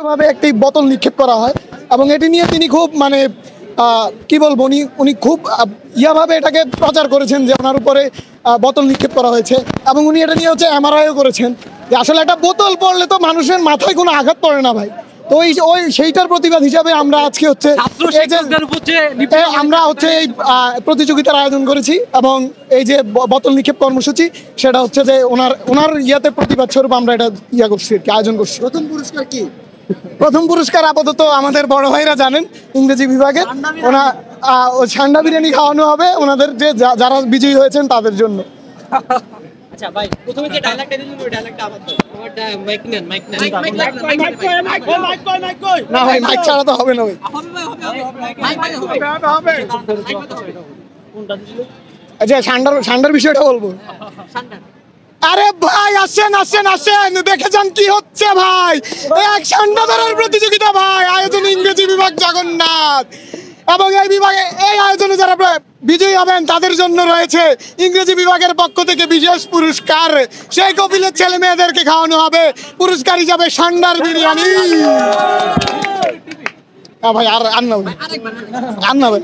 ভাবে একটি বোতল নিক্ষেপ করা হয় এবং এটি নিয়ে তিনি খুব মানে কি বলবো উনি খুব ইয়াভাবে এটাকে প্রচার করেছেন যে ওনার উপরে বোতল নিক্ষেপ করা হয়েছে এবং উনি এটা নিয়ে হচ্ছে এমআরআইও করেছেন যে আসলে একটা বোতল পড়লে তো মানুষের মাথায় কোনো আঘাত পড়ে না ভাই। তো ওই সেইটার প্রতিবাদ হিসাবে আমরা আজকে হচ্ছে আমরা হচ্ছে এই প্রতিযোগিতার আয়োজন করেছি এবং এই যে বোতল নিক্ষেপ কর্মসূচি সেটা হচ্ছে যে ওনার ইয়াতে প্রতিবাদ স্বরূপ আমরা এটা করছি আর কি, আয়োজন করছি। প্রথম পুরস্কার কি? প্রথম পুরস্কার আপাতত আমাদের বড় ভাইরা জানেন ইংরেজি বিভাগে ওনা ঠান্ডা বিরিয়ানি খাওয়ানো হবে ওনাদের যে যারা বিজয়ী হয়েছেন তাদের জন্য। আচ্ছা ভাই, প্রথমে যে ডায়লগটা দিলেন ওই ডায়লগটা আবার দাও। আমার মাইক নেন, মাইক নেন। না ভাই, মাইক ছাড়া তো হবে না ভাই। হবে। আচ্ছা, ঠান্ডার বিষয়টা বলবো। আরে ভাই আসেন আসেন আসেন, দেখে যান কি হচ্ছে ভাই। এক ঠান্ডা ধরার প্রতিযোগিতা ভাই, আয়োজন ইংরেজি বিভাগ জগন্নাথ এবং এই বিভাগে এই আয়োজনে যারা বিজয়ী হবেন তাদের জন্য রয়েছে ইংরেজি বিভাগের পক্ষ থেকে বিশেষ পুরস্কার। সেই কপিলের ছেলে মেয়েদেরকে খাওয়ানো হবে পুরস্কার হিসাবে ঠান্ডার বিরিয়ানি। ভাই আর না ভাই, আর না ভাই।